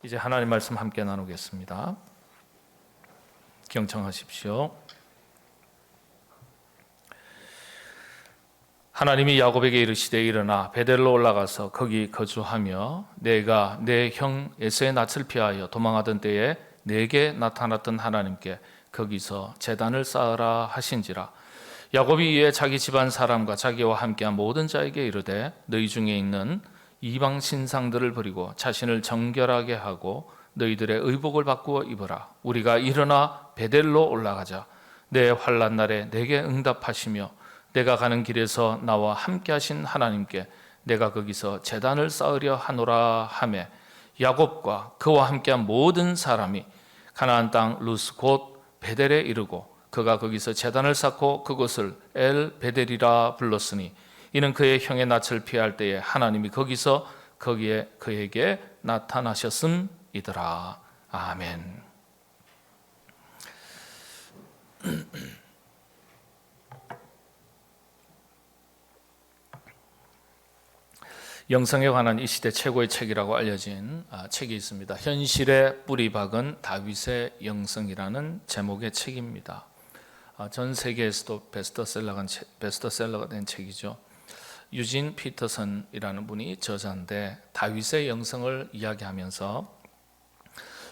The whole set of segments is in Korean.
이제 하나님 말씀 함께 나누겠습니다. 경청하십시오. 하나님이 야곱에게 이르시되 일어나 베델로 올라가서 거기 거주하며 내가 내 형 에서의 낯을 피하여 도망하던 때에 내게 나타났던 하나님께 거기서 제단을 쌓으라 하신지라. 야곱이 이에 자기 집안 사람과 자기와 함께한 모든 자에게 이르되 너희 중에 있는 이방 신상들을 버리고 자신을 정결하게 하고 너희들의 의복을 바꾸어 입어라. 우리가 일어나 베델로 올라가자. 내 환난 날에 내게 응답하시며 내가 가는 길에서 나와 함께 하신 하나님께 내가 거기서 제단을 쌓으려 하노라 하매 야곱과 그와 함께한 모든 사람이 가나안 땅 루스 곧 베델에 이르고 그가 거기서 제단을 쌓고 그곳을 엘 베델이라 불렀으니 이는 그의 형의 낯을 피할 때에 하나님이 거기서 거기에 그에게 나타나셨음이더라. 아멘. 영성에 관한 이 시대 최고의 책이라고 알려진 책이 있습니다. 현실의 뿌리 박은 다윗의 영성이라는 제목의 책입니다. 전 세계에서도 베스트셀러가 된 책이죠. 유진 피터슨이라는 분이 저자인데 다윗의 영성을 이야기하면서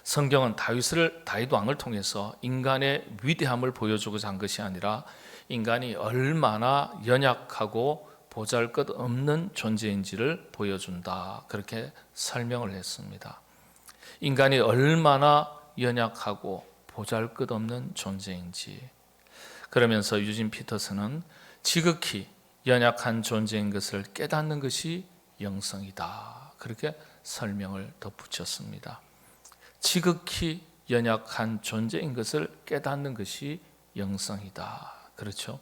성경은 다윗 왕을 통해서 인간의 위대함을 보여주고자 한 것이 아니라 인간이 얼마나 연약하고 보잘것없는 존재인지를 보여준다. 그렇게 설명을 했습니다. 인간이 얼마나 연약하고 보잘것없는 존재인지. 그러면서 유진 피터슨은 지극히 연약한 존재인 것을 깨닫는 것이 영성이다. 그렇게 설명을 덧붙였습니다. 지극히 연약한 존재인 것을 깨닫는 것이 영성이다. 그렇죠?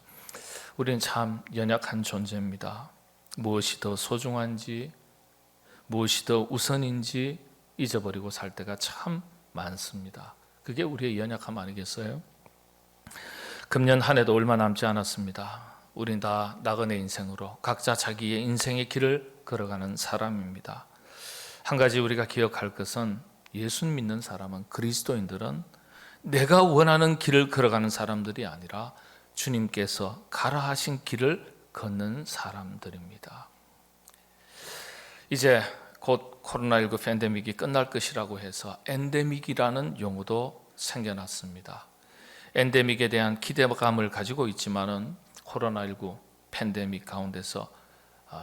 우리는 참 연약한 존재입니다. 무엇이 더 소중한지, 무엇이 더 우선인지 잊어버리고 살 때가 참 많습니다. 그게 우리의 연약함 아니겠어요? 금년 한 해도 얼마 남지 않았습니다. 우린 다 나그네 인생으로 각자 자기의 인생의 길을 걸어가는 사람입니다. 한 가지 우리가 기억할 것은 예수 믿는 사람은, 그리스도인들은 내가 원하는 길을 걸어가는 사람들이 아니라 주님께서 가라 하신 길을 걷는 사람들입니다. 이제 곧 코로나19 팬데믹이 끝날 것이라고 해서 엔데믹이라는 용어도 생겨났습니다. 엔데믹에 대한 기대감을 가지고 있지만은 코로나19 팬데믹 가운데서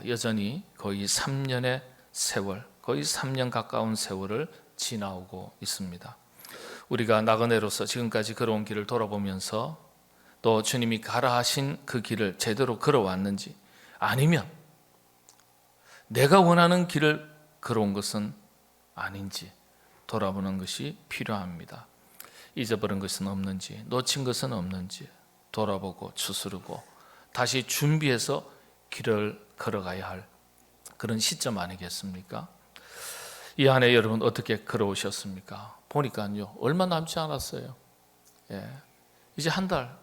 여전히 거의 3년의 세월, 거의 3년 가까운 세월을 지나오고 있습니다. 우리가 나그네로서 지금까지 걸어온 길을 돌아보면서 또 주님이 가라 하신 그 길을 제대로 걸어왔는지, 아니면 내가 원하는 길을 걸어온 것은 아닌지 돌아보는 것이 필요합니다. 잊어버린 것은 없는지, 놓친 것은 없는지 돌아보고 추스르고 다시 준비해서 길을 걸어가야 할 그런 시점 아니겠습니까? 이 한 해 여러분 어떻게 걸어오셨습니까? 보니까요, 얼마 남지 않았어요. 이제 한 달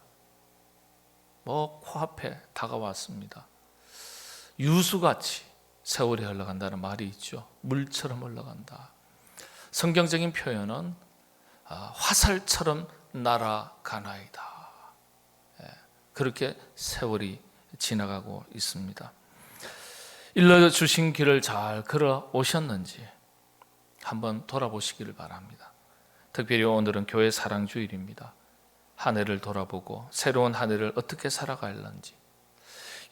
코앞에 다가왔습니다. 유수같이 세월이 흘러간다는 말이 있죠. 물처럼 흘러간다. 성경적인 표현은 화살처럼 날아가나이다. 그렇게 세월이 지나가고 있습니다. 일러주신 길을 잘 걸어오셨는지 한번 돌아보시기를 바랍니다. 특별히 오늘은 교회 사랑주일입니다. 한 해를 돌아보고 새로운 한 해를 어떻게 살아갈는지,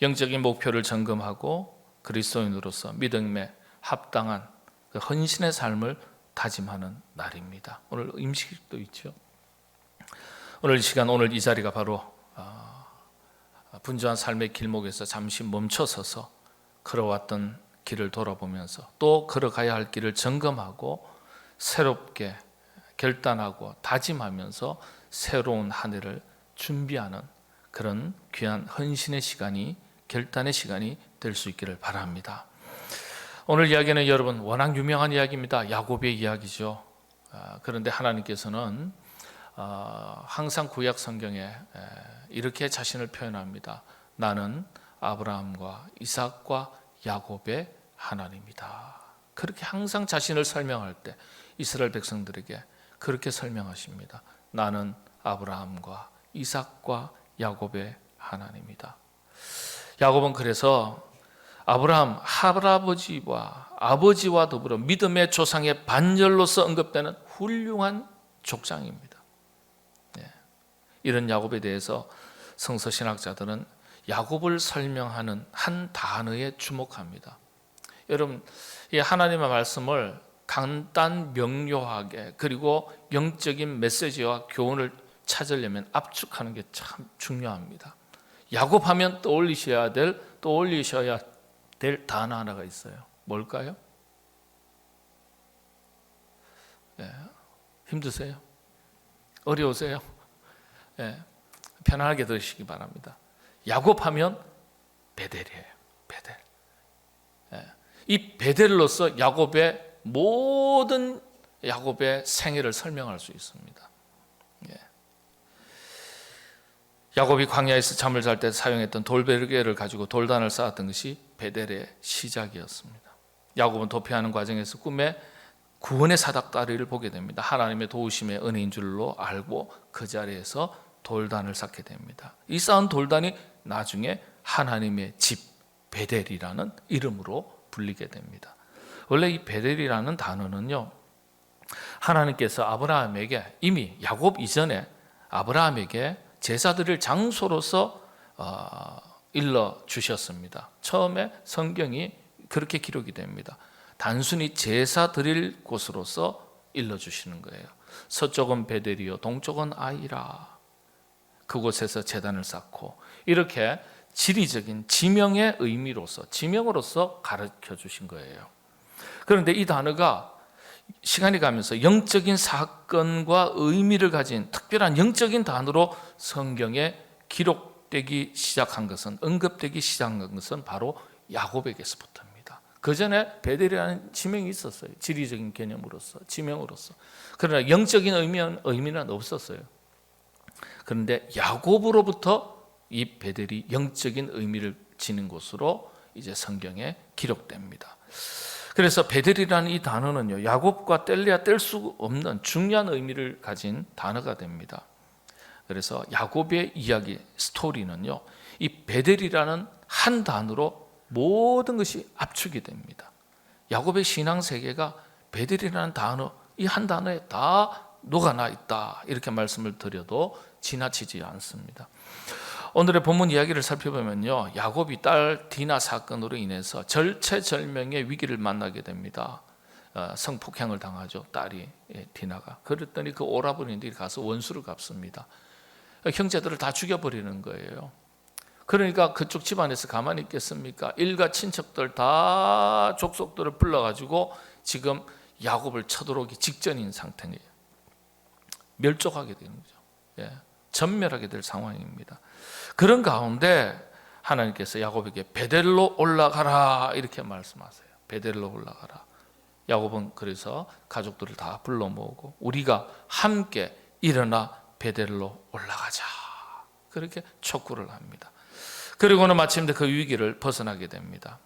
영적인 목표를 점검하고 그리스도인으로서 믿음에 합당한 그 헌신의 삶을 다짐하는 날입니다. 오늘 임식도 있죠. 오늘 이 시간, 오늘 이 자리가 바로 분주한 삶의 길목에서 잠시 멈춰서서 걸어왔던 길을 돌아보면서 또 걸어가야 할 길을 점검하고 새롭게 결단하고 다짐하면서 새로운 한 해를 준비하는 그런 귀한 헌신의 시간이, 결단의 시간이 될 수 있기를 바랍니다. 오늘 이야기는 여러분 워낙 유명한 이야기입니다. 야곱의 이야기죠. 그런데 하나님께서는 항상 구약 성경에 이렇게 자신을 표현합니다. 나는 아브라함과 이삭과 야곱의 하나님이다. 그렇게 항상 자신을 설명할 때 이스라엘 백성들에게 그렇게 설명하십니다. 나는 아브라함과 이삭과 야곱의 하나님이다. 야곱은 그래서 아브라함 할아버지와 아버지와 더불어 믿음의 조상의 반열로서 언급되는 훌륭한 족장입니다. 이런 야곱에 대해서 성서신학자들은 야곱을 설명하는 한 단어에 주목합니다. 여러분, 이 하나님의 말씀을 간단 명료하게 그리고 영적인 메시지와 교훈을 찾으려면 압축하는 게 참 중요합니다. 야곱하면 떠올리셔야 될 단어 하나가 있어요. 뭘까요? 힘드세요? 어려우세요? 편안하게 들으시기 바랍니다. 야곱하면 베델이에요. 베델. 이 베델로서 모든 야곱의 생애를 설명할 수 있습니다. 야곱이 광야에서 잠을 잘 때 사용했던 돌베개를 가지고 돌단을 쌓았던 것이 베델의 시작이었습니다. 야곱은 도피하는 과정에서 꿈에 구원의 사닥다리를 보게 됩니다. 하나님의 도우심의 은혜인 줄로 알고 그 자리에서 돌단을 쌓게 됩니다. 이 쌓은 돌단이 나중에 하나님의 집 베델이라는 이름으로 불리게 됩니다. 원래 이 베델이라는 단어는요, 하나님께서 아브라함에게 이미 야곱 이전에 아브라함에게 제사 드릴 장소로서 일러 주셨습니다. 처음에 성경이 그렇게 기록이 됩니다. 단순히 제사 드릴 곳으로서 일러 주시는 거예요. 서쪽은 베델이요 동쪽은 아이라. 그곳에서 제단을 쌓고 이렇게 지리적인 지명의 의미로서 지명으로서 가르쳐 주신 거예요. 그런데 이 단어가 시간이 가면서 영적인 사건과 의미를 가진 특별한 영적인 단어로 성경에 기록되기 시작한 것은 언급되기 시작한 것은 바로 야곱에게서부터입니다. 그 전에 베델이라는 지명이 있었어요. 지리적인 개념으로서 지명으로서. 그러나 영적인 의미는 없었어요. 그런데 야곱으로부터 이 베델이 영적인 의미를 지닌 곳으로 이제 성경에 기록됩니다. 그래서 베델이라는 이 단어는요, 야곱과 뗄래야 뗄 수 없는 중요한 의미를 가진 단어가 됩니다. 그래서 야곱의 이야기, 스토리는요, 이 베델이라는 한 단어로 모든 것이 압축이 됩니다. 야곱의 신앙 세계가 베델이라는 단어, 이 한 단어에 다 녹아나 있다. 이렇게 말씀을 드려도 지나치지 않습니다. 오늘의 본문 이야기를 살펴보면요, 야곱이 딸 디나 사건으로 인해서 절체절명의 위기를 만나게 됩니다. 성폭행을 당하죠, 딸이 디나가. 그랬더니 그 오라버니들이 가서 원수를 갚습니다. 형제들을 다 죽여버리는 거예요. 그러니까 그쪽 집안에서 가만히 있겠습니까? 일가 친척들 다 족속들을 불러가지고 지금 야곱을 쳐들어오기 직전인 상태예요. 멸족하게 되는 거죠. 전멸하게 될 상황입니다. 그런 가운데 하나님께서 야곱에게 베델로 올라가라 이렇게 말씀하세요. 베델로 올라가라. 야곱은 그래서 가족들을 다 불러 모으고 우리가 함께 일어나 베델로 올라가자 그렇게 촉구를 합니다. 그리고는 마침내 그 위기를 벗어나게 됩니다.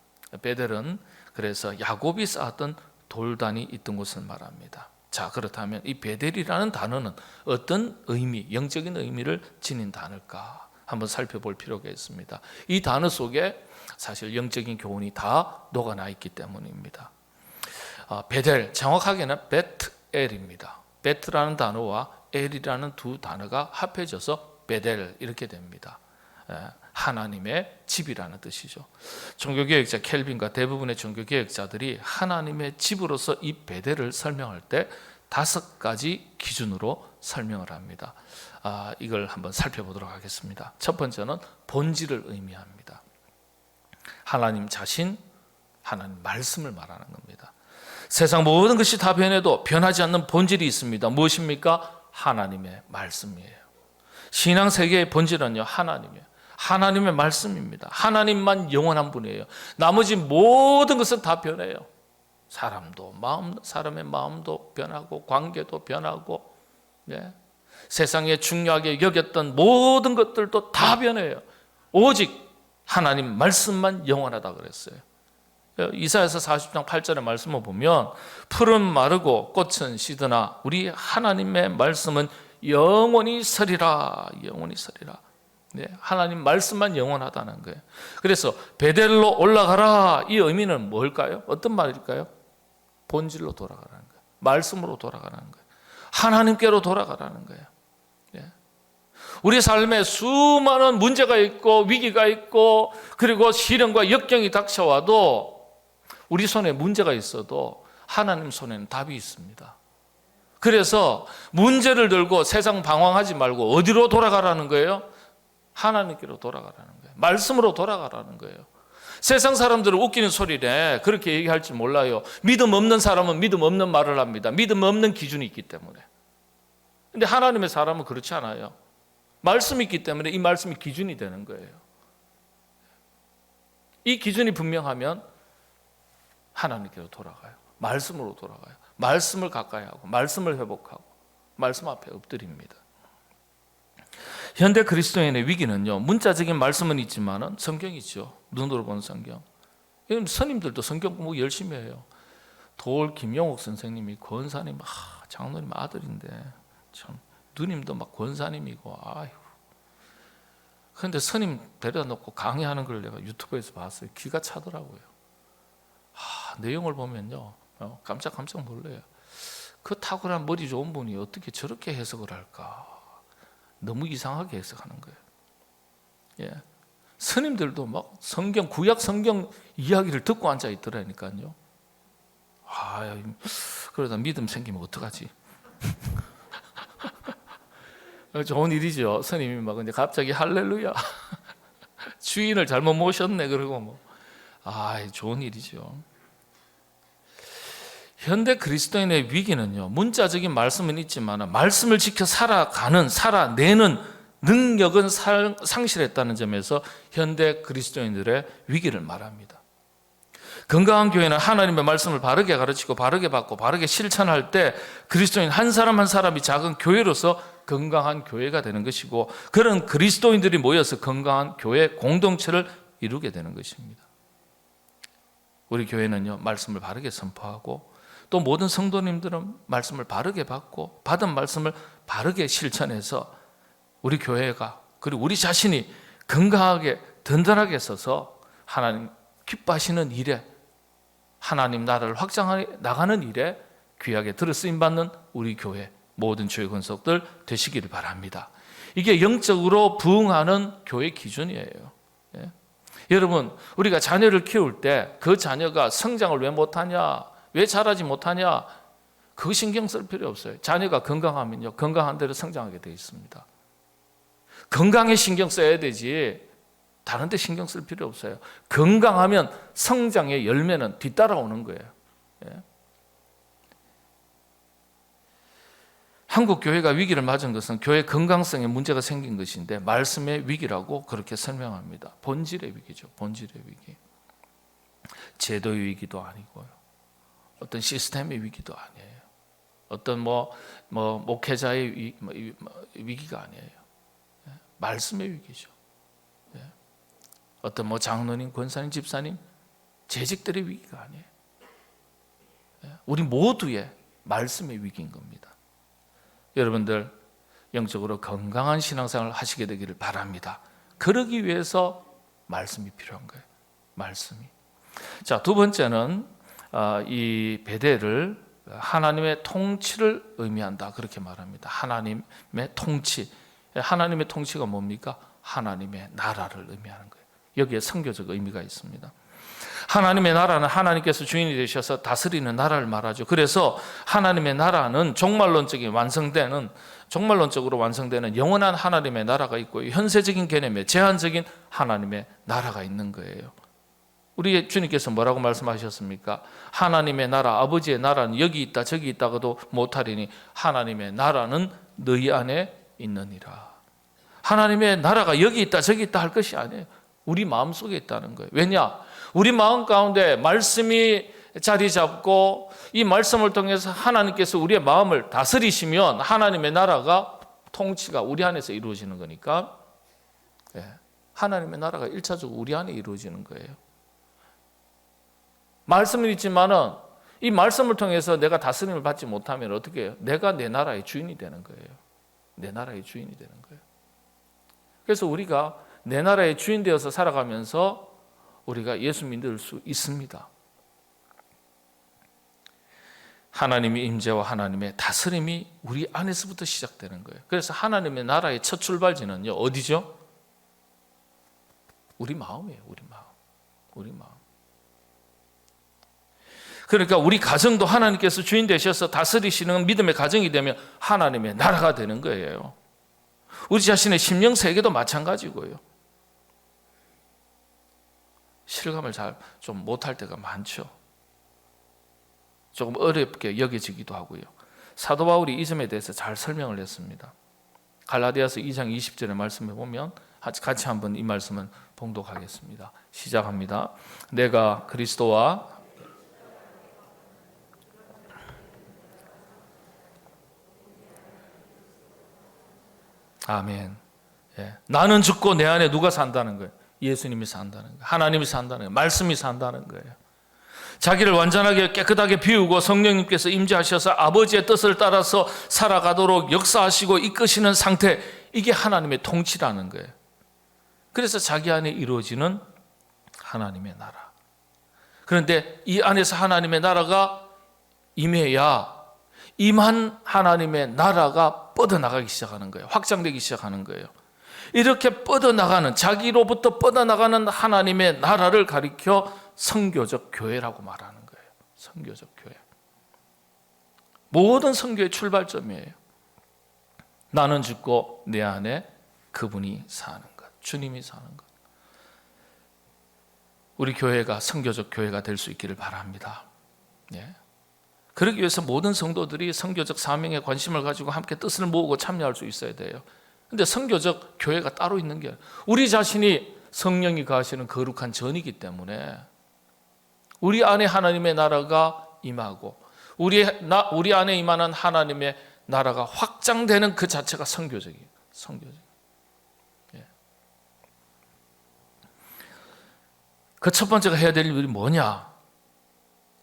베델은 그래서 야곱이 쌓았던 돌단이 있던 곳을 말합니다. 자, 그렇다면 이 베델이라는 단어는 어떤 의미, 영적인 의미를 지닌 단어일까 한번 살펴볼 필요가 있습니다. 이 단어 속에 사실 영적인 교훈이 다 녹아나 있기 때문입니다. 베델, 정확하게는 베트엘입니다. 베트라는 단어와 엘이라는 두 단어가 합해져서 베델 이렇게 됩니다. 하나님의 집이라는 뜻이죠. 종교개혁자 켈빈과 대부분의 종교개혁자들이 하나님의 집으로서 이 베델을 설명할 때 5가지 기준으로 설명을 합니다. 이걸 한번 살펴보도록 하겠습니다. 첫 번째는 본질을 의미합니다. 하나님 자신, 하나님 말씀을 말하는 겁니다. 세상 모든 것이 다 변해도 변하지 않는 본질이 있습니다. 무엇입니까? 하나님의 말씀이에요. 신앙 세계의 본질은요, 하나님이에요. 하나님의 말씀입니다. 하나님만 영원한 분이에요. 나머지 모든 것은 다 변해요. 사람의 마음도 변하고 관계도 변하고 세상에 중요하게 여겼던 모든 것들도 다 변해요. 오직 하나님 말씀만 영원하다 그랬어요. 이사야서 40장 8절의 말씀을 보면 풀은 마르고 꽃은 시드나 우리 하나님의 말씀은 영원히 서리라. 영원히 서리라. 네, 하나님 말씀만 영원하다는 거예요. 그래서 베델로 올라가라. 이 의미는 뭘까요? 어떤 말일까요? 본질로 돌아가라는 거예요. 말씀으로 돌아가라는 거예요. 하나님께로 돌아가라는 거예요. 네. 우리 삶에 수많은 문제가 있고 위기가 있고 그리고 시련과 역경이 닥쳐와도 우리 손에 문제가 있어도 하나님 손에는 답이 있습니다. 그래서 문제를 들고 세상 방황하지 말고 어디로 돌아가라는 거예요? 하나님께로 돌아가라는 거예요. 말씀으로 돌아가라는 거예요. 세상 사람들은 웃기는 소리네. 그렇게 얘기할지 몰라요. 믿음 없는 사람은 믿음 없는 말을 합니다. 믿음 없는 기준이 있기 때문에. 근데 하나님의 사람은 그렇지 않아요. 말씀이 있기 때문에 이 말씀이 기준이 되는 거예요. 이 기준이 분명하면 하나님께로 돌아가요. 말씀으로 돌아가요. 말씀을 가까이 하고 말씀을 회복하고 말씀 앞에 엎드립니다. 현대 그리스도인의 위기는요, 문자적인 말씀은 있지만은 성경이죠. 눈으로 본 성경. 스님들도 성경 공부 열심히 해요. 도올 김용옥 선생님이 권사님, 장로님 아들인데 참 누님도 막 권사님이고, 아유. 그런데 스님 데려다 놓고 강의하는 걸 내가 유튜브에서 봤어요. 귀가 차더라고요. 내용을 보면요, 깜짝 놀래요. 그 탁월한 머리 좋은 분이 어떻게 저렇게 해석을 할까? 너무 이상하게 해석하는 거예요. 예. 스님들도 막 성경, 구약 성경 이야기를 듣고 앉아 있더라니까요. 그러다 믿음 생기면 어떡하지? 좋은 일이죠. 스님이 막 근데 갑자기 할렐루야. 주인을 잘못 모셨네. 그러고 뭐. 좋은 일이죠. 현대 그리스도인의 위기는요, 문자적인 말씀은 있지만 말씀을 지켜 살아내는 능력은 상실했다는 점에서 현대 그리스도인들의 위기를 말합니다. 건강한 교회는 하나님의 말씀을 바르게 가르치고 바르게 받고 바르게 실천할 때 그리스도인 한 사람 한 사람이 작은 교회로서 건강한 교회가 되는 것이고, 그런 그리스도인들이 모여서 건강한 교회 공동체를 이루게 되는 것입니다. 우리 교회는요, 말씀을 바르게 선포하고 또 모든 성도님들은 말씀을 바르게 받고 받은 말씀을 바르게 실천해서 우리 교회가 그리고 우리 자신이 건강하게 든든하게 서서 하나님 기뻐하시는 일에, 하나님 나라를 확장해 나가는 일에 귀하게 들어 쓰임 받는 우리 교회 모든 주의 권속들 되시기를 바랍니다. 이게 영적으로 부응하는 교회 기준이에요. 예? 여러분, 우리가 자녀를 키울 때 그 자녀가 성장을 왜 못하냐, 왜 잘하지 못하냐, 그거 신경 쓸 필요 없어요. 자녀가 건강하면요, 건강한 대로 성장하게 되어 있습니다. 건강에 신경 써야 되지 다른 데 신경 쓸 필요 없어요. 건강하면 성장의 열매는 뒤따라오는 거예요. 예? 한국 교회가 위기를 맞은 것은 교회 건강성에 문제가 생긴 것인데 말씀의 위기라고 그렇게 설명합니다. 본질의 위기죠. 본질의 위기. 제도의 위기도 아니고요. 어떤 시스템의 위기도 아니에요. 어떤 목회자의 위기가 아니에요. 말씀의 위기죠. 어떤 장로님, 권사님, 집사님, 재직들의 위기가 아니에요. 우리 모두의 말씀의 위기인 겁니다. 여러분들 영적으로 건강한 신앙생활을 하시게 되기를 바랍니다. 그러기 위해서 말씀이 필요한 거예요. 말씀이. 자, 두 번째는 이 베델을 하나님의 통치를 의미한다, 그렇게 말합니다. 하나님의 통치. 하나님의 통치가 뭡니까? 하나님의 나라를 의미하는 거예요. 여기에 선교적 의미가 있습니다. 하나님의 나라는 하나님께서 주인이 되셔서 다스리는 나라를 말하죠. 그래서 하나님의 나라는 종말론적으로 완성되는 영원한 하나님의 나라가 있고, 현세적인 개념에 제한적인 하나님의 나라가 있는 거예요. 우리 주님께서 뭐라고 말씀하셨습니까? 하나님의 나라, 아버지의 나라는 여기 있다 저기 있다가도 못하리니 하나님의 나라는 너희 안에 있느니라. 하나님의 나라가 여기 있다 저기 있다 할 것이 아니에요. 우리 마음속에 있다는 거예요. 왜냐? 우리 마음 가운데 말씀이 자리 잡고 이 말씀을 통해서 하나님께서 우리의 마음을 다스리시면 하나님의 나라가, 통치가 우리 안에서 이루어지는 거니까, 하나님의 나라가 1차적으로 우리 안에 이루어지는 거예요. 말씀은 있지만은 이 말씀을 통해서 내가 다스림을 받지 못하면 어떻게 해요? 내가 내 나라의 주인이 되는 거예요. 내 나라의 주인이 되는 거예요. 그래서 우리가 내 나라의 주인 되어서 살아가면서 우리가 예수 믿을 수 있습니다. 하나님의 임재와 하나님의 다스림이 우리 안에서부터 시작되는 거예요. 그래서 하나님의 나라의 첫 출발지는요, 어디죠? 우리 마음이에요. 우리 마음. 그러니까 우리 가정도 하나님께서 주인 되셔서 다스리시는 믿음의 가정이 되면 하나님의 나라가 되는 거예요. 우리 자신의 심령 세계도 마찬가지고요. 실감을 잘 좀 못할 때가 많죠. 조금 어렵게 여겨지기도 하고요. 사도 바울이 이 점에 대해서 잘 설명을 했습니다. 갈라디아서 2장 20절의 말씀에 보면 같이 한번 이 말씀을 봉독하겠습니다. 시작합니다. 내가 그리스도와 아멘. 예. 나는 죽고 내 안에 누가 산다는 거예요? 예수님이 산다는 거예요. 하나님이 산다는 거예요. 말씀이 산다는 거예요. 자기를 완전하게 깨끗하게 비우고 성령님께서 임재하셔서 아버지의 뜻을 따라서 살아가도록 역사하시고 이끄시는 상태, 이게 하나님의 통치라는 거예요. 그래서 자기 안에 이루어지는 하나님의 나라. 그런데 이 안에서 하나님의 나라가 임해야 임한 하나님의 나라가 뻗어나가기 시작하는 거예요. 확장되기 시작하는 거예요. 이렇게 뻗어나가는, 자기로부터 뻗어나가는 하나님의 나라를 가리켜 선교적 교회라고 말하는 거예요. 선교적 교회. 모든 선교의 출발점이에요. 나는 죽고 내 안에 그분이 사는 것, 주님이 사는 것. 우리 교회가 선교적 교회가 될 수 있기를 바랍니다. 예. 그러기 위해서 모든 성도들이 선교적 사명에 관심을 가지고 함께 뜻을 모으고 참여할 수 있어야 돼요. 근데 선교적 교회가 따로 있는 게 우리 자신이 성령이 거하시는 거룩한 전이기 때문에 우리 안에 하나님의 나라가 임하고 우리 안에 임하는 하나님의 나라가 확장되는 그 자체가 선교적이에요. 선교적. 예. 그 첫 번째가 해야 될 일이 뭐냐?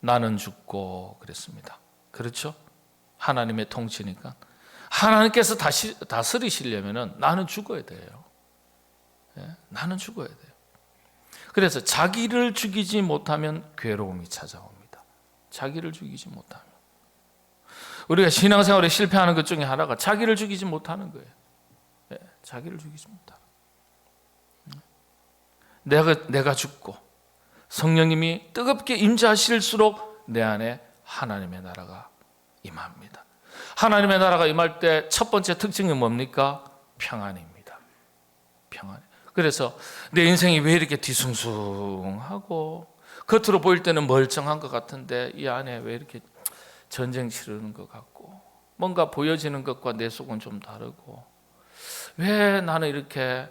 나는 죽고 그랬습니다. 그렇죠? 하나님의 통치니까. 하나님께서 다스리시려면 나는 죽어야 돼요. 예? 나는 죽어야 돼요. 그래서 자기를 죽이지 못하면 괴로움이 찾아옵니다. 자기를 죽이지 못하면. 우리가 신앙생활에 실패하는 것 중에 하나가 자기를 죽이지 못하는 거예요. 예? 자기를 죽이지 못하는. 내가 죽고 성령님이 뜨겁게 임재하실수록 내 안에 하나님의 나라가 임합니다. 하나님의 나라가 임할 때 첫 번째 특징이 뭡니까? 평안입니다. 평안. 그래서 내 인생이 왜 이렇게 뒤숭숭하고 겉으로 보일 때는 멀쩡한 것 같은데 이 안에 왜 이렇게 전쟁 치르는 것 같고 뭔가 보여지는 것과 내 속은 좀 다르고 왜 나는 이렇게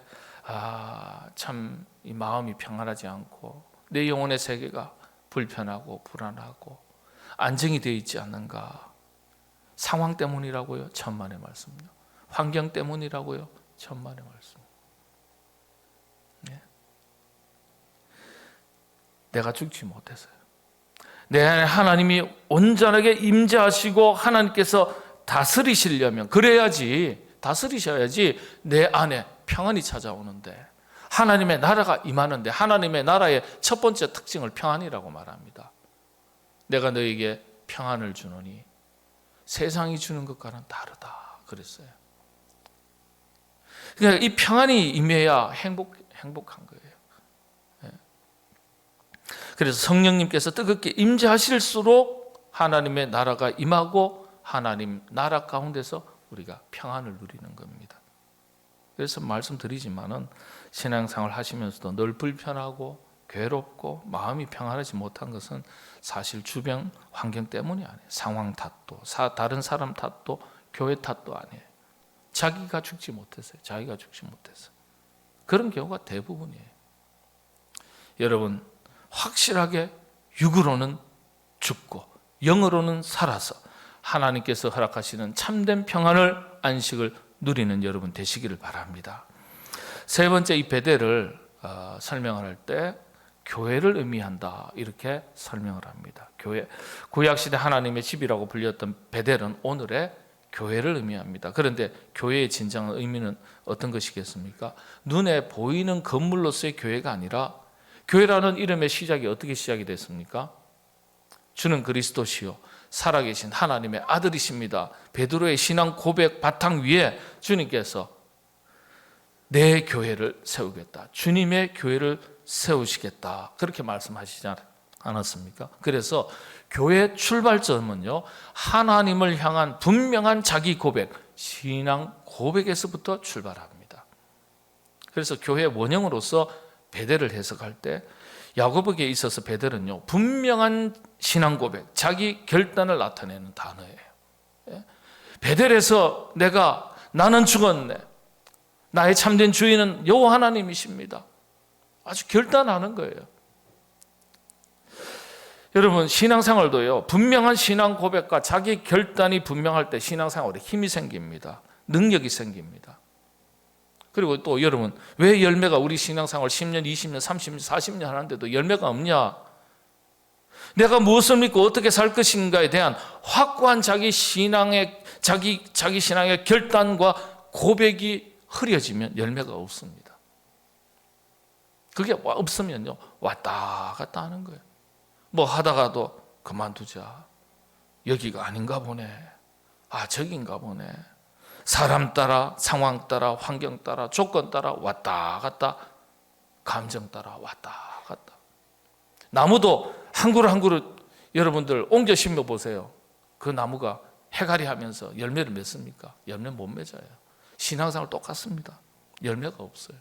참 이 마음이 평안하지 않고 내 영혼의 세계가 불편하고 불안하고 안정이 되어 있지 않는가? 상황 때문이라고요? 천만의 말씀요. 환경 때문이라고요? 천만의 말씀. 네. 내가 죽지 못해서요. 내 안에 하나님이 온전하게 임재하시고 하나님께서 다스리시려면 그래야지, 다스리셔야지 내 안에 평안이 찾아오는데 하나님의 나라가 임하는데 하나님의 나라의 첫 번째 특징을 평안이라고 말합니다. 내가 너에게 평안을 주노니 세상이 주는 것과는 다르다 그랬어요. 그러니까 이 평안이 임해야 행복한 거예요. 그래서 성령님께서 뜨겁게 임재하실수록 하나님의 나라가 임하고 하나님 나라 가운데서 우리가 평안을 누리는 겁니다. 그래서 말씀드리지만은 신앙생활 하시면서도 늘 불편하고 괴롭고 마음이 평안하지 못한 것은 사실 주변 환경 때문이 아니에요. 상황 탓도, 다른 사람 탓도, 교회 탓도 아니에요. 자기가 죽지 못했어요. 자기가 죽지 못했어요. 그런 경우가 대부분이에요. 여러분, 확실하게 육으로는 죽고 영으로는 살아서 하나님께서 허락하시는 참된 평안을, 안식을 누리는 여러분 되시기를 바랍니다. 세 번째, 이 베델을 설명을 할 때 교회를 의미한다, 이렇게 설명을 합니다. 교회, 구약시대 하나님의 집이라고 불렸던 베델은 오늘의 교회를 의미합니다. 그런데 교회의 진정한 의미는 어떤 것이겠습니까? 눈에 보이는 건물로서의 교회가 아니라, 교회라는 이름의 시작이 어떻게 시작이 됐습니까? 주는 그리스도시요 살아계신 하나님의 아들이십니다. 베드로의 신앙 고백 바탕 위에 주님께서 내 교회를 세우겠다, 주님의 교회를 세우시겠다, 그렇게 말씀하시지 않았습니까? 그래서 교회 출발점은요, 하나님을 향한 분명한 자기 고백, 신앙 고백에서부터 출발합니다. 그래서 교회 원형으로서 베델을 해석할 때 야고보에게 있어서 베델은요, 분명한 신앙 고백, 자기 결단을 나타내는 단어예요. 베델에서 나는 죽었네, 나의 참된 주인은 여호와 하나님이십니다, 아주 결단하는 거예요. 여러분, 신앙생활도요, 분명한 신앙 고백과 자기 결단이 분명할 때 신앙생활에 힘이 생깁니다. 능력이 생깁니다. 그리고 또 여러분, 왜 열매가, 우리 신앙생활 10년, 20년, 30년, 40년 하는데도 열매가 없냐? 내가 무엇을 믿고 어떻게 살 것인가에 대한 확고한 자기 신앙의 결단과 고백이 흐려지면 열매가 없습니다. 그게 없으면요, 왔다 갔다 하는 거예요. 뭐 하다가도 그만두자, 여기가 아닌가 보네, 저긴가 보네, 사람 따라, 상황 따라, 환경 따라, 조건 따라 왔다 갔다, 감정 따라 왔다 갔다. 나무도 한 그루 한 그루 여러분들 옮겨 심어 보세요. 그 나무가 해갈이 하면서 열매를 맺습니까? 열매 못 맺어요. 신앙생활 똑같습니다. 열매가 없어요.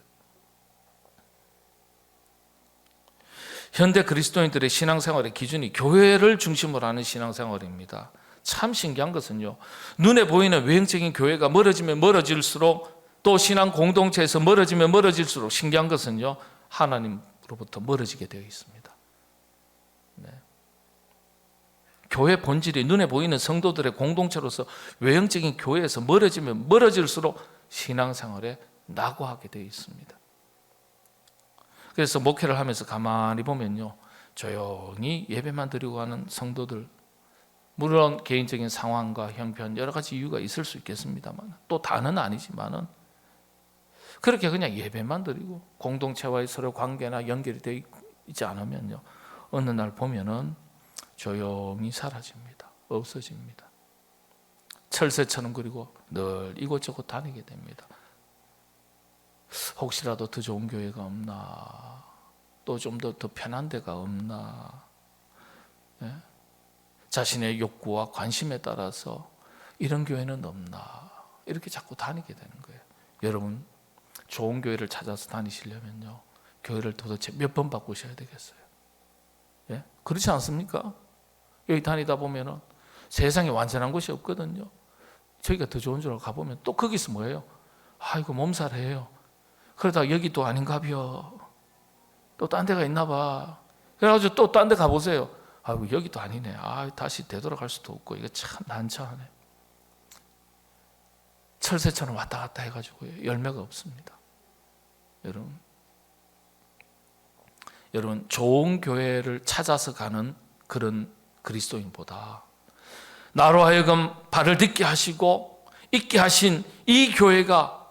현대 그리스도인들의 신앙생활의 기준이 교회를 중심으로 하는 신앙생활입니다. 참 신기한 것은요, 눈에 보이는 외형적인 교회가 멀어지면 멀어질수록, 또 신앙 공동체에서 멀어지면 멀어질수록 신기한 것은요, 하나님으로부터 멀어지게 되어 있습니다. 네. 교회 본질이 눈에 보이는 성도들의 공동체로서 외형적인 교회에서 멀어지면 멀어질수록 신앙생활에 낙오하게 되어 있습니다. 그래서 목회를 하면서 가만히 보면요, 조용히 예배만 드리고 가는 성도들, 물론 개인적인 상황과 형편 여러 가지 이유가 있을 수 있겠습니다만, 또 다는 아니지만은 그렇게 그냥 예배만 드리고 공동체와의 서로 관계나 연결이 되어 있지 않으면요, 어느 날 보면은 조용히 사라집니다. 없어집니다. 철새처럼, 그리고 늘 이곳저곳 다니게 됩니다. 혹시라도 더 좋은 교회가 없나, 또 좀 더 편한 데가 없나, 예? 자신의 욕구와 관심에 따라서 이런 교회는 없나, 이렇게 자꾸 다니게 되는 거예요. 여러분, 좋은 교회를 찾아서 다니시려면요, 교회를 도대체 몇 번 바꾸셔야 되겠어요? 예? 그렇지 않습니까? 여기 다니다 보면은 세상에 완전한 곳이 없거든요. 저희가 더 좋은 줄 알고 가보면 또 거기서 뭐예요? 이거 몸살해요. 그러다 여기 또 아닌가벼, 또 딴 데가 있나 봐. 그래가지고 또 딴 데 가보세요. 여기 또 아니네. 다시 되돌아갈 수도 없고, 이거 참 난처하네. 철새처럼 왔다 갔다 해가지고 열매가 없습니다. 여러분, 좋은 교회를 찾아서 가는 그런 그리스도인보다 나로 하여금 발을 딛게 하시고 있게 하신 이 교회가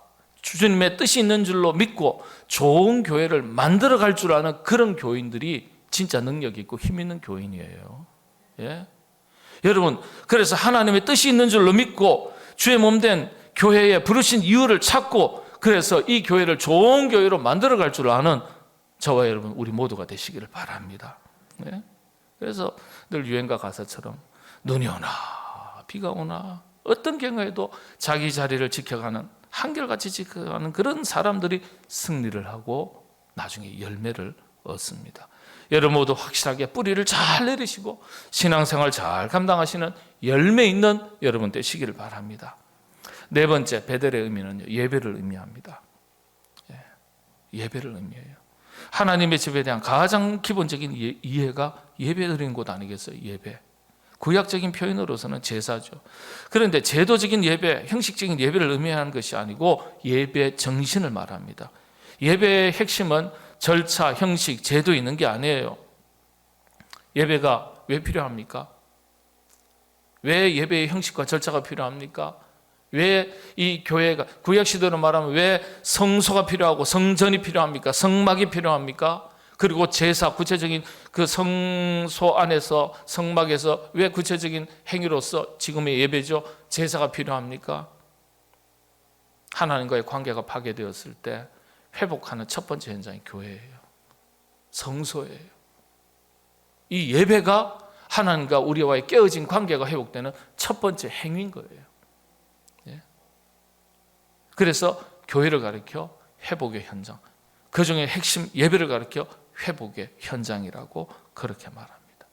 주님의 뜻이 있는 줄로 믿고 좋은 교회를 만들어 갈 줄 아는 그런 교인들이 진짜 능력이 있고 힘 있는 교인이에요. 예? 여러분, 그래서 하나님의 뜻이 있는 줄로 믿고 주의 몸된 교회에 부르신 이유를 찾고, 그래서 이 교회를 좋은 교회로 만들어 갈 줄 아는 저와 여러분, 우리 모두가 되시기를 바랍니다. 예? 그래서 늘 유행가 가사처럼 눈이 오나 비가 오나 어떤 경우에도 자기 자리를 지켜가는, 한결같이 지켜가는 그런 사람들이 승리를 하고 나중에 열매를 얻습니다. 여러분 모두 확실하게 뿌리를 잘 내리시고 신앙생활 잘 감당하시는 열매 있는 여러분 되시기를 바랍니다. 네 번째, 베델의 의미는 예배를 의미합니다. 예배를 의미해요. 하나님의 집에 대한 가장 기본적인 이해가 예배 드리는 곳 아니겠어요? 예배. 구약적인 표현으로서는 제사죠. 그런데 제도적인 예배, 형식적인 예배를 의미하는 것이 아니고 예배 정신을 말합니다. 예배의 핵심은 절차, 형식, 제도 있는 게 아니에요. 예배가 왜 필요합니까? 왜 예배의 형식과 절차가 필요합니까? 왜 이 교회가 구약 시대로 말하면 왜 성소가 필요하고 성전이 필요합니까? 성막이 필요합니까? 그리고 제사, 구체적인 그 성소 안에서 성막에서 왜 구체적인 행위로서 지금의 예배죠, 제사가 필요합니까? 하나님과의 관계가 파괴되었을 때 회복하는 첫 번째 현장이 교회예요. 성소예요. 이 예배가 하나님과 우리와의 깨어진 관계가 회복되는 첫 번째 행위인 거예요. 그래서 교회를 가리켜 회복의 현장, 그 중에 핵심 예배를 가리켜 회복의 현장이라고 그렇게 말합니다.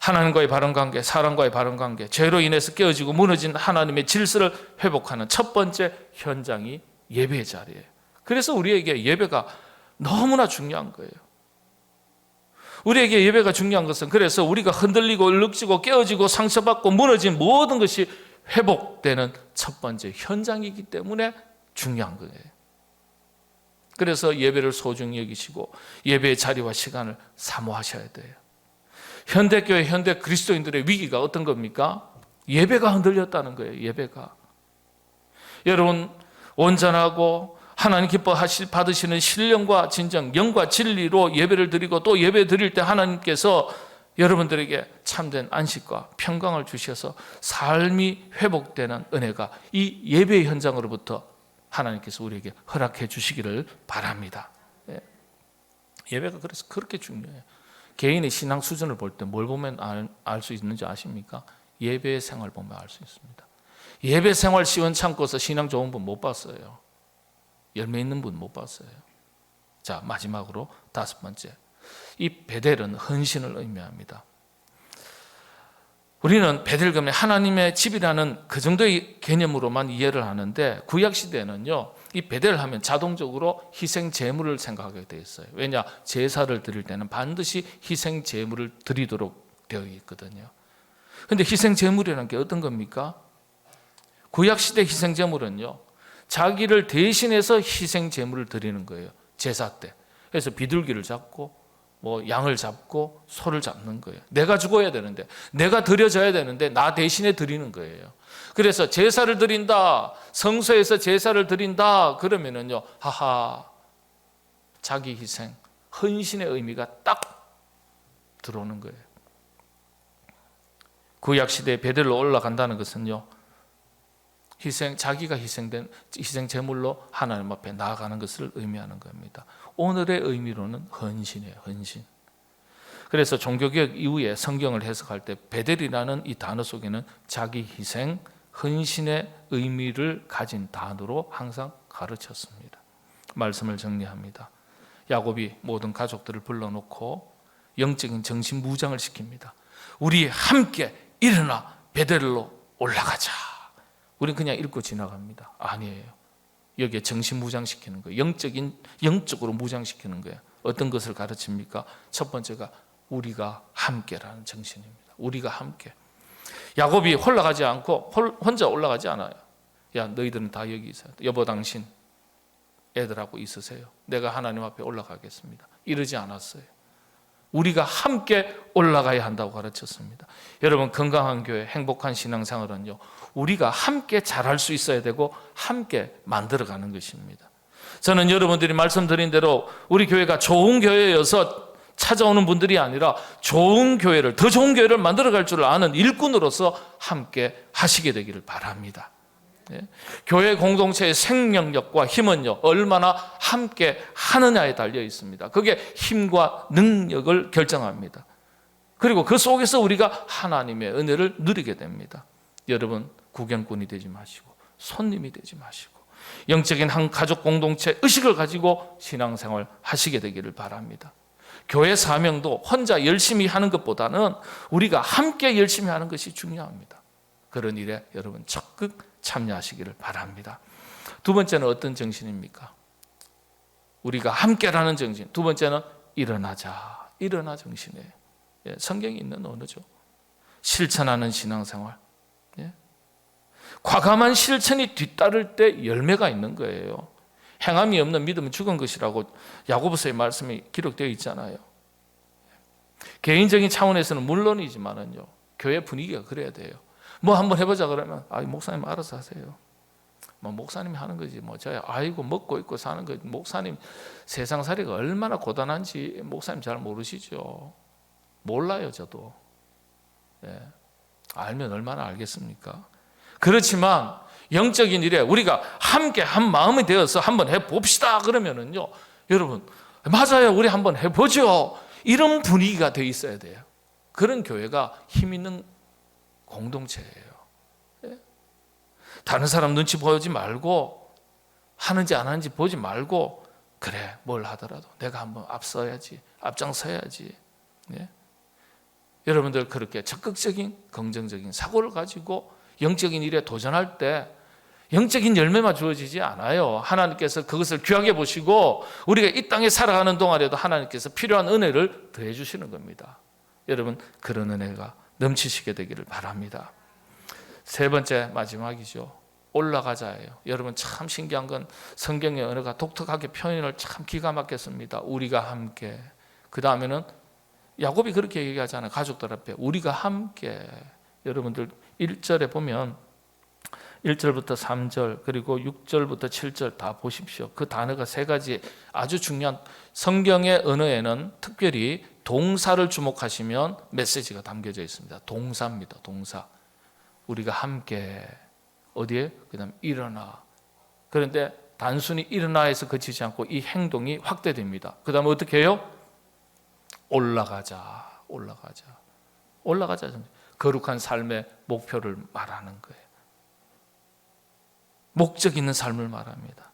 하나님과의 바른 관계, 사람과의 바른 관계, 죄로 인해서 깨어지고 무너진 하나님의 질서를 회복하는 첫 번째 현장이 예배의 자리예요. 그래서 우리에게 예배가 너무나 중요한 거예요. 우리에게 예배가 중요한 것은, 그래서 우리가 흔들리고 얼룩지고 깨어지고 상처받고 무너진 모든 것이 회복되는 첫 번째 현장이기 때문에 중요한 거예요. 그래서 예배를 소중히 여기시고 예배의 자리와 시간을 사모하셔야 돼요. 현대교회, 현대 그리스도인들의 위기가 어떤 겁니까? 예배가 흔들렸다는 거예요. 예배가. 여러분, 온전하고 하나님 받으시는 신령과 진정, 영과 진리로 예배를 드리고 또 예배 드릴 때 하나님께서 여러분들에게 참된 안식과 평강을 주셔서 삶이 회복되는 은혜가 이 예배의 현장으로부터 하나님께서 우리에게 허락해 주시기를 바랍니다. 예배가 그래서 그렇게 중요해요. 개인의 신앙 수준을 볼 때 뭘 보면 알 수 있는지 아십니까? 예배의 생활 보면 알 수 있습니다. 예배 생활 시원찮고서 신앙 좋은 분 못 봤어요. 열매 있는 분 못 봤어요. 자, 마지막으로 다섯 번째, 이 베델은 헌신을 의미합니다. 우리는 베델금에 하나님의 집이라는 그 정도의 개념으로만 이해를 하는데, 구약시대에는요, 이 베델 하면 자동적으로 희생 제물을 생각하게 되어 있어요. 왜냐? 제사를 드릴 때는 반드시 희생 제물을 드리도록 되어 있거든요. 그런데 희생 제물이라는 게 어떤 겁니까? 구약시대 희생 제물은요, 자기를 대신해서 희생 제물을 드리는 거예요. 제사 때. 그래서 비둘기를 잡고 양을 잡고 소를 잡는 거예요. 내가 죽어야 되는데, 내가 드려져야 되는데 나 대신에 드리는 거예요. 그래서 제사를 드린다, 성소에서 제사를 드린다 그러면은요, 하하, 자기 희생, 헌신의 의미가 딱 들어오는 거예요. 구약 시대에 베델로 올라간다는 것은요, 자기가 희생된 희생 제물로 하나님 앞에 나아가는 것을 의미하는 겁니다. 오늘의 의미로는 헌신이에요. 헌신. 그래서 종교개혁 이후에 성경을 해석할 때 베델이라는 이 단어 속에는 자기 희생, 헌신의 의미를 가진 단어로 항상 가르쳤습니다. 말씀을 정리합니다. 야곱이 모든 가족들을 불러놓고 영적인 정신 무장을 시킵니다. 우리 함께 일어나 베델로 올라가자. 우리는 그냥 읽고 지나갑니다. 아니에요. 여기에 정신 무장시키는 거예요. 영적으로 무장시키는 거예요. 어떤 것을 가르칩니까? 첫 번째가 우리가 함께라는 정신입니다. 우리가 함께. 야곱이 올라가지 않고 혼자 올라가지 않아요. 야, 너희들은 다 여기 있어요. 여보, 당신 애들하고 있으세요. 내가 하나님 앞에 올라가겠습니다. 이러지 않았어요. 우리가 함께 올라가야 한다고 가르쳤습니다. 여러분, 건강한 교회, 행복한 신앙생활은요, 우리가 함께 잘할 수 있어야 되고 함께 만들어가는 것입니다. 저는 여러분들이 말씀드린 대로 우리 교회가 좋은 교회여서 찾아오는 분들이 아니라 좋은 교회를, 더 좋은 교회를 만들어갈 줄 아는 일꾼으로서 함께 하시게 되기를 바랍니다. 교회 공동체의 생명력과 힘은요, 얼마나 함께 하느냐에 달려 있습니다. 그게 힘과 능력을 결정합니다. 그리고 그 속에서 우리가 하나님의 은혜를 누리게 됩니다. 여러분, 구경꾼이 되지 마시고 손님이 되지 마시고 영적인 한 가족 공동체 의식을 가지고 신앙생활 하시게 되기를 바랍니다. 교회 사명도 혼자 열심히 하는 것보다는 우리가 함께 열심히 하는 것이 중요합니다. 그런 일에 여러분 적극 참여하시기를 바랍니다. 두 번째는 어떤 정신입니까? 우리가 함께라는 정신. 두 번째는 일어나자, 일어나 정신이에요. 성경이 있는 언어죠. 실천하는 신앙생활. 과감한 실천이 뒤따를 때 열매가 있는 거예요. 행함이 없는 믿음은 죽은 것이라고 야고보서의 말씀이 기록되어 있잖아요. 개인적인 차원에서는 물론이지만은요, 교회 분위기가 그래야 돼요. 뭐 한번 해보자 그러면 목사님 알아서 하세요. 뭐 목사님이 하는 거지 뭐 저야 아이고 먹고 있고 사는 거. 목사님 세상살이가 얼마나 고단한지 목사님 잘 모르시죠. 몰라요 저도. 알면 얼마나 알겠습니까? 그렇지만 영적인 일에 우리가 함께 한 마음이 되어서 한번 해봅시다 그러면은요, 여러분 맞아요 우리 한번 해보죠, 이런 분위기가 돼 있어야 돼요. 그런 교회가 힘 있는 공동체예요. 다른 사람 눈치 보지 말고, 하는지 안 하는지 보지 말고, 그래 뭘 하더라도 내가 한번 앞서야지, 앞장서야지. 여러분들 그렇게 적극적인 긍정적인 사고를 가지고 영적인 일에 도전할 때 영적인 열매만 주어지지 않아요. 하나님께서 그것을 귀하게 보시고 우리가 이 땅에 살아가는 동안에도 하나님께서 필요한 은혜를 더해 주시는 겁니다. 여러분 그런 은혜가 넘치시게 되기를 바랍니다. 세 번째 마지막이죠. 올라가자예요. 여러분 참 신기한 건 성경의 언어가 독특하게 표현을 참 기가 막혔습니다. 우리가 함께. 그 다음에는 야곱이 그렇게 얘기하잖아요. 가족들 앞에 우리가 함께. 여러분들 1절에 보면 1절부터 3절 그리고 6절부터 7절 다 보십시오. 그 단어가 세 가지 아주 중요한, 성경의 언어에는 특별히 동사를 주목하시면 메시지가 담겨져 있습니다. 동사입니다. 동사. 우리가 함께 어디에? 그 다음 일어나. 그런데 단순히 일어나에서 그치지 않고 이 행동이 확대됩니다. 그 다음에 어떻게 해요? 올라가자. 올라가자. 올라가자. 거룩한 삶의 목표를 말하는 거예요. 목적 있는 삶을 말합니다.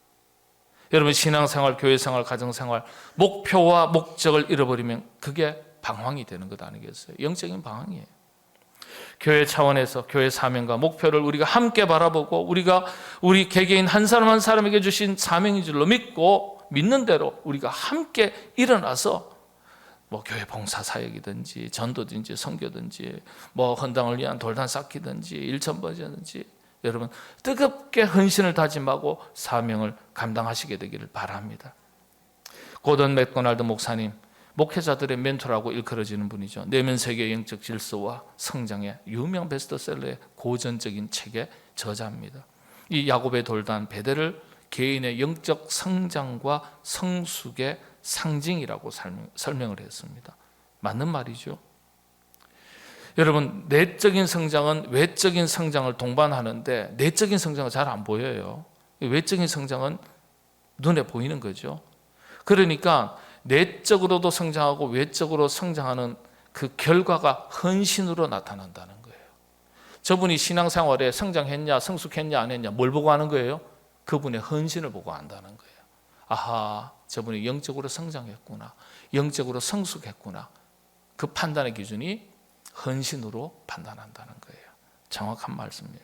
여러분 신앙생활, 교회생활, 가정생활 목표와 목적을 잃어버리면 그게 방황이 되는 것 아니겠어요? 영적인 방황이에요. 교회 차원에서 교회 사명과 목표를 우리가 함께 바라보고 우리 개개인 한 사람 한 사람에게 주신 사명인 줄로 믿고 믿는 대로 우리가 함께 일어나서 뭐 교회 봉사 사역이든지 전도든지 선교든지 뭐 헌당을 위한 돌단 쌓기든지 일천번제든지 여러분 뜨겁게 헌신을 다짐하고 사명을 감당하시게 되기를 바랍니다. 고든 맥도날드 목사님, 목회자들의 멘토라고 일컬어지는 분이죠. 내면 세계 영적 질서와 성장의 유명 베스트셀러의 고전적인 책의 저자입니다. 이 야곱의 돌단 베델을 개인의 영적 성장과 성숙의 상징이라고 설명을 했습니다. 맞는 말이죠. 여러분 내적인 성장은 외적인 성장을 동반하는데 내적인 성장은 잘 안 보여요. 외적인 성장은 눈에 보이는 거죠. 그러니까 내적으로도 성장하고 외적으로 성장하는 그 결과가 헌신으로 나타난다는 거예요. 저분이 신앙생활에 성장했냐 성숙했냐 안 했냐 뭘 보고 하는 거예요? 그분의 헌신을 보고 안다는 거예요. 아하, 저분이 영적으로 성장했구나, 영적으로 성숙했구나. 그 판단의 기준이 헌신으로 판단한다는 거예요. 정확한 말씀이에요.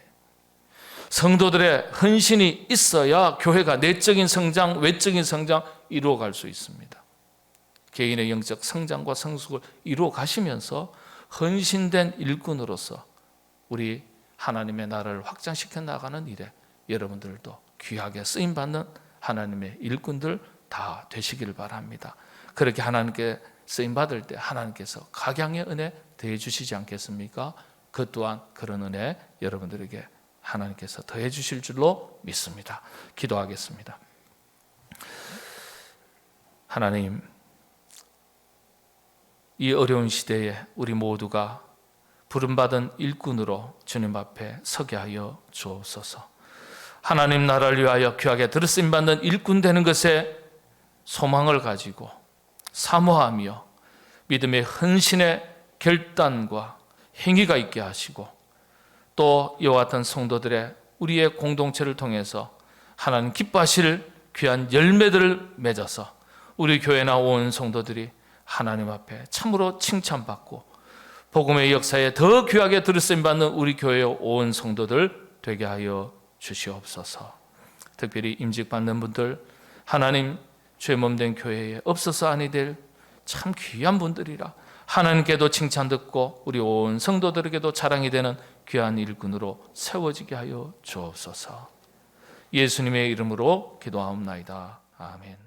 성도들의 헌신이 있어야 교회가 내적인 성장, 외적인 성장 이루어갈 수 있습니다. 개인의 영적 성장과 성숙을 이루어 가시면서 헌신된 일꾼으로서 우리 하나님의 나라를 확장시켜 나가는 일에 여러분들도 귀하게 쓰임받는 하나님의 일꾼들 다 되시기를 바랍니다. 그렇게 하나님께 쓰임받을 때 하나님께서 각양의 은혜 더해 주시지 않겠습니까? 그 또한 그런 은혜 여러분들에게 하나님께서 더해 주실 줄로 믿습니다. 기도하겠습니다. 하나님, 이 어려운 시대에 우리 모두가 부름받은 일꾼으로 주님 앞에 서게 하여 주옵소서. 하나님 나라를 위하여 귀하게 들으심받는 일꾼 되는 것에 소망을 가지고 사모하며 믿음의 헌신의 결단과 행위가 있게 하시고 또 이와 같은 성도들의 우리의 공동체를 통해서 하나님 기뻐하실 귀한 열매들을 맺어서 우리 교회나 온 성도들이 하나님 앞에 참으로 칭찬받고 복음의 역사에 더 귀하게 들으심받는 우리 교회의 온 성도들 되게 하여 주시옵소서. 특별히 임직받는 분들 하나님 죄 몸된 교회에 없어서 아니 될 참 귀한 분들이라 하나님께도 칭찬 듣고 우리 온 성도들에게도 자랑이 되는 귀한 일꾼으로 세워지게 하여 주옵소서. 예수님의 이름으로 기도하옵나이다. 아멘.